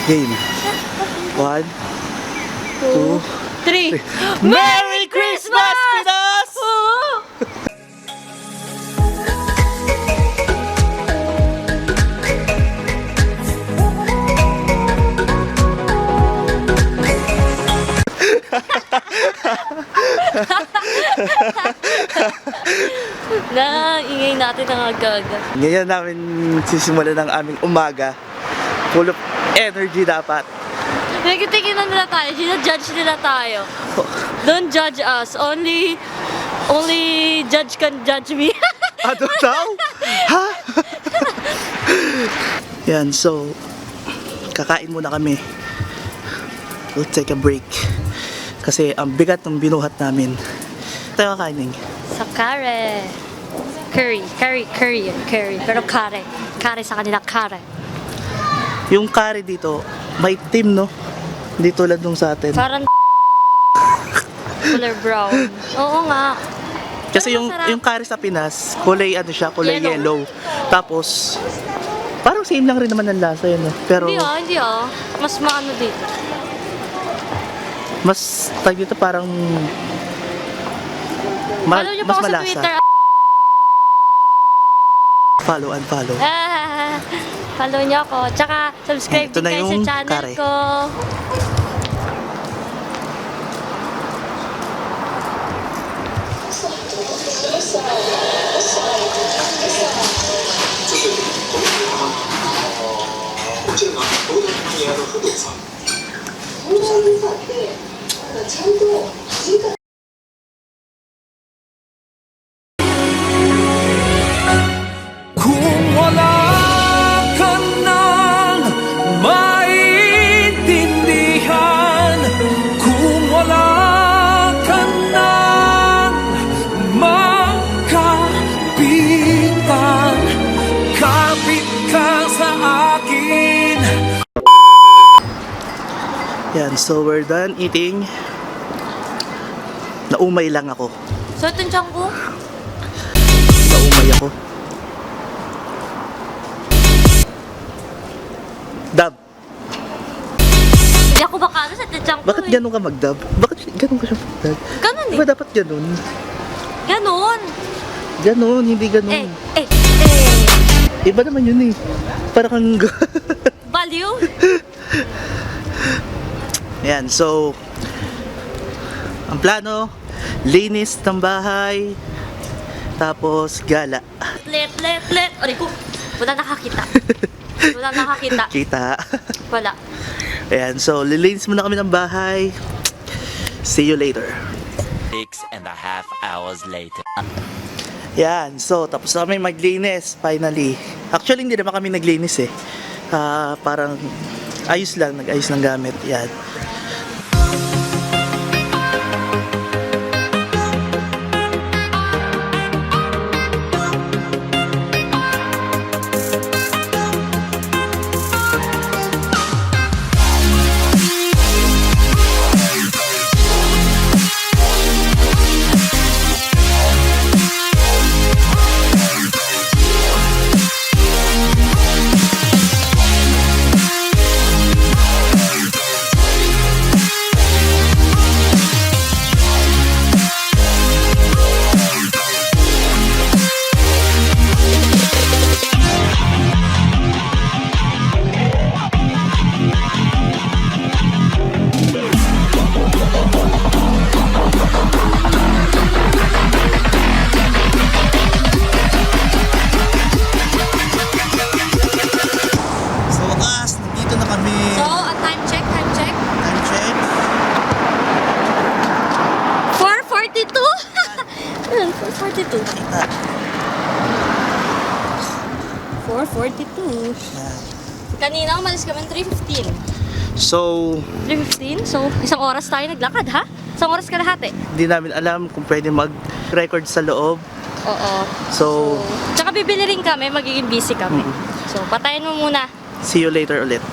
Game. 1, 2, 3. Merry Christmas, Pinas! Ingay natin ang agaga. Ngayon namin sisimulan ng aming umaga. Full of energy dapat. Nagtitingin na nila tayo, ginajudge nila tayo. Don't judge us, only judge can judge me. Ano daw? Ha? Yan, so kakain muna kami. We'll take a break. Kasi ang bigat ng binuhat namin. Tayo kakainin. Sa kare. Curry. Pero kare sa kanila, kare. Yung curry dito, may team, no? Hindi tulad nung sa atin. Parang color brown. Oo nga. Kasi Pero yung masarap. yung curry sa Pinas, kulay ano siya, kulay Yellow. yellow. Tapos parang same lang rin naman ang lasa yun, no? Pero Hindi ah. Mas maano dito. mas tag dito parang Follow niyo pa mas ako sa malasa. Twitter. Follow and follow. Follow niyo ako. Tsaka subscribe Ito din na kayo sa yung channel kare. ko. Kung wala ka nang maintindihan, kung wala ka nang makapitan, kapit ka sa akin. Yan, so we're done eating. Naumay lang ako. So, itong tiyan ko. Naumay ako. Dab, Hindi ako bakano sa tiyan ko. bakit ganun ka mag-dab? Bakit ganun ka siya mag-dab? Ganun Di ba dapat ganun? Ganon. Ganun, hindi ganun. Eh. Iba naman yun eh. Para kang... Value. Yan, so ang plano, linis ng bahay, tapos gala. Let. Aray ko. Wala nakakita. Kita. Wala. Ayan, so lilinis muna kami ng bahay. See you later. 6.5 hours later. Yan, so tapos na kami maglinis, finally. Actually, hindi naman kami naglinis eh. Parang nag-ayos ng gamit. Yan. Sa wakas, nandito na kami. So, time check. Time check. 4:42. 4:42. Kita. 4:42. Yan. Kanina umalis kami 3:15. So, 3:15? So, isang oras tayo naglakad, ha? Isang oras kalahati. hindi namin alam kung pwede mag-record sa loob. Oo. So, Tsaka bibili rin kami, magiging busy kami. So, patayin mo muna. see you later ulit.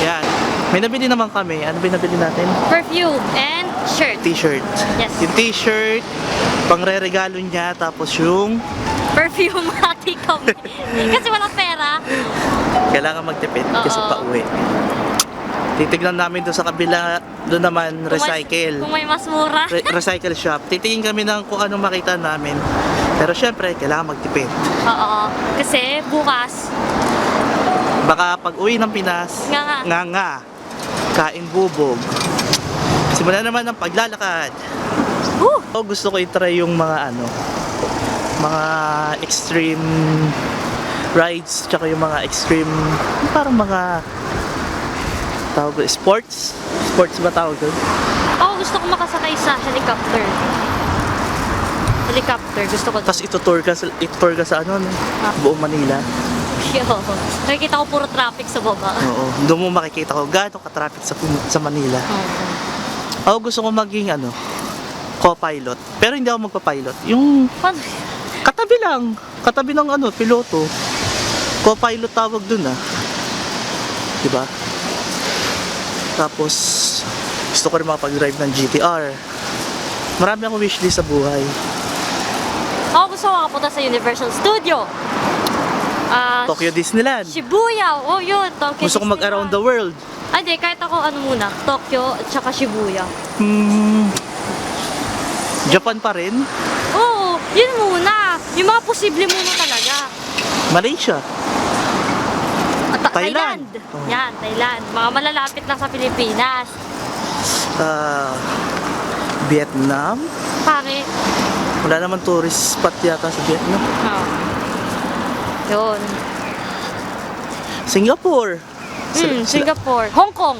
Yan. May nabili naman kami. Ano ba yung nabili natin? Perfume and shirt. T-shirt. Yes. Yung t-shirt, pangre-regalo niya, tapos yung Perfume hati kami. Kasi walang pera. Kailangan magtipid kasi Oo. pauwi. Titignan namin doon sa kabila, doon naman recycle. Kung may mas mura. Recycle shop. Titingin kami ng kung anong makita namin. Pero syempre, kailangan magtipid. Oo. Kasi bukas, Baka pag uwi ng Pinas, nga, kain bubog. Simula naman ang paglalakad. woo! Gusto ko i-try yung mga mga extreme rides, tsaka yung mga extreme, parang mga tawag ko, sports ba tawag doon? Ako gusto ko makasakay sa helicopter. Gusto ko. Tapos itutour ka sa ano, no? Buong Manila. Yo, nakikita ko puro traffic sa baba. Oo, doon mo makikita ko gaano ka-traffic sa Manila. Ako gusto ko maging co-pilot. Pero hindi ako magpa-pilot. Yung Paano? katabi ng piloto. Co-pilot tawag dun diba? Tapos gusto ko rin makapag-drive ng GTR. Marami akong wishlist sa buhay. Ako gusto ko makapunta sa Universal Studio. Tokyo Disneyland. Shibuya. Oh, yun. Tokyo Gusto ko mag-around the Disneyland. world. Ay, di. Kahit ako muna. Tokyo at saka Shibuya. Japan pa rin. Oo. Yun muna. Yung mga posible muna talaga. Malaysia. At Thailand. Thailand. Oh. Yan, Thailand. Mga malalapit lang sa Pilipinas. Vietnam. Pare. Wala naman tourist spot yata sa Vietnam. Oh. Yun. Singapore. Singapore. Hong Kong.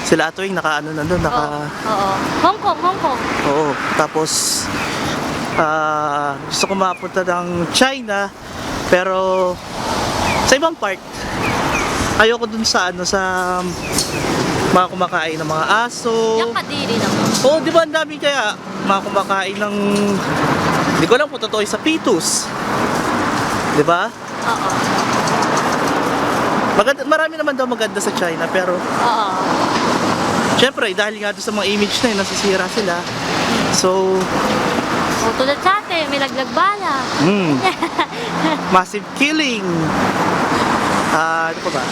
Sila atuing naka na doon, Oo. Hong Kong. Oo. Tapos gusto ko mapunta ng China, pero sa ibang part. Ayoko dun sa mga kumakain ng mga aso. Yung kadiri naman. Oo, di ba ang dami kaya mga kumakain ng, di ko alam kung totoo sa pitus. Di ba? Oo. Marami naman daw maganda sa China, pero Oo. syempre dahil nga doon sa mga image na yun, nasisira sila. So, O, tulad sa atin, may laglag bala. massive killing. Ano pa ba?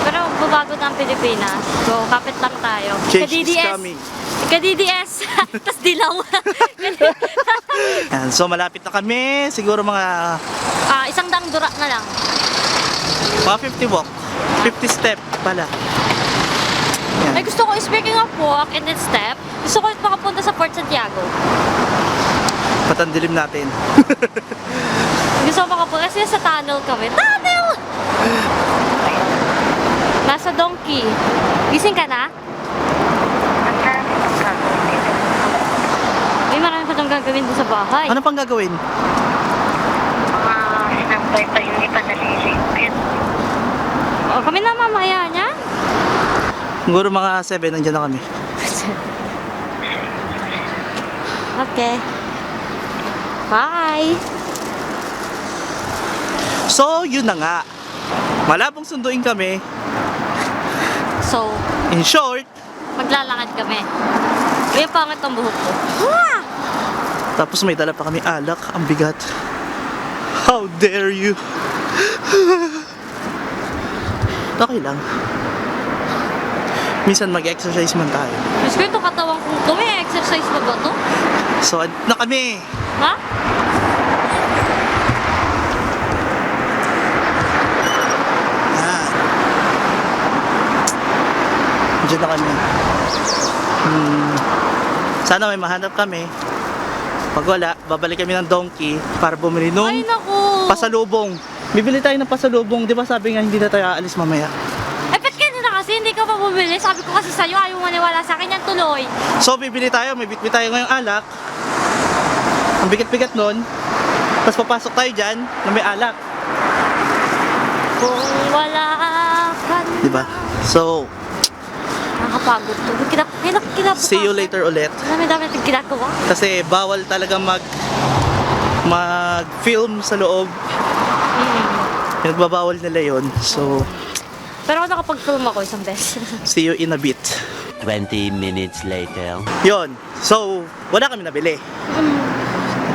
Pero babago na ang Pilipinas. So, kapit lang tayo. Change is coming. Ka-DDS. Tapos dilaw. Yan, so malapit na kami, siguro mga 100 dura na lang. 50 walk, 50 step pala. Yan. Ay, gusto ko, speaking of walk and then step, gusto ko makapunta sa Port Santiago. Patandilim natin. Gusto ko makapunta kasi sa tunnel kami. Tunnel! Nasa Donkey. Gising ka na? May marami pa itong gagawin doon sa bahay. Ano pang gagawin? Sinampay pa yung iba nalilipit. O, kami na mamaya niya. Siguro mga 7, nandiyan na kami. Okay. Bye! So, yun na nga. Malabong sunduin kami. So, In short, maglalakad kami. May pangit ang buhok ko. Ah! tapos may dala pa kami alak. Ang bigat. How dare you? Okay lang. Minsan mag-exercise man tayo. Diyos ko, ito katawang kong ito. May exercise na ba ito? So, na kami. Ha? Yan. Diyan na kami. Sana may mahanap kami. Pag wala, babalik kami ng donkey para bumili nung Ay, naku! pasalubong. Bibili tayo ng pasalubong. Di ba sabi nga hindi na tayo aalis mamaya? Eh, ba't kanina kasi hindi ka pa bumili? Sabi ko kasi sa'yo, ayaw maniwala sa akin yan tuloy. So, bibili tayo. May bitbit tayo ngayong alak. Ang bigat-bigat nun. Tapos papasok tayo dyan na may alak. Kung wala ka na. Di ba? So, Nakakapagod to. Kinabukasan. see you later ulit. Dami-dami itong ginagawa. Kasi bawal talaga mag-film sa loob. Pinagbabawal nila yon. So, Pero nakapag-film ako isang beses. see you in a bit. 20 minutes later. Yon. So, wala kami nabili.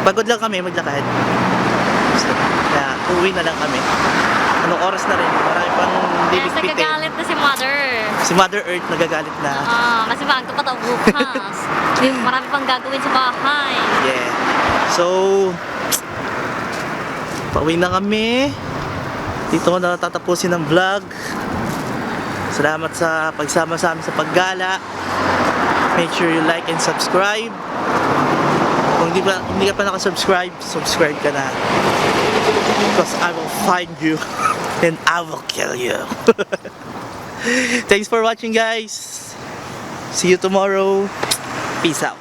Pagod lang kami maglakad. So, kaya, Uwi na lang kami. Anong oras na rin? Marami pang Kaya bibigpitin. nagagalit na si Mother. Si Mother Earth nagagalit na. Kasi bago pa tayo bukas. Marami pang gagawin sa bahay. Yeah. So, pauwi na kami. Dito ko na tatapusin ang vlog. Salamat sa pagsama sa amin sa paggala. Make sure you like and subscribe. Kung hindi ka pa nakasubscribe, subscribe ka na. Because I will find you and I will kill you. Thanks for watching, guys. See you tomorrow. Peace out.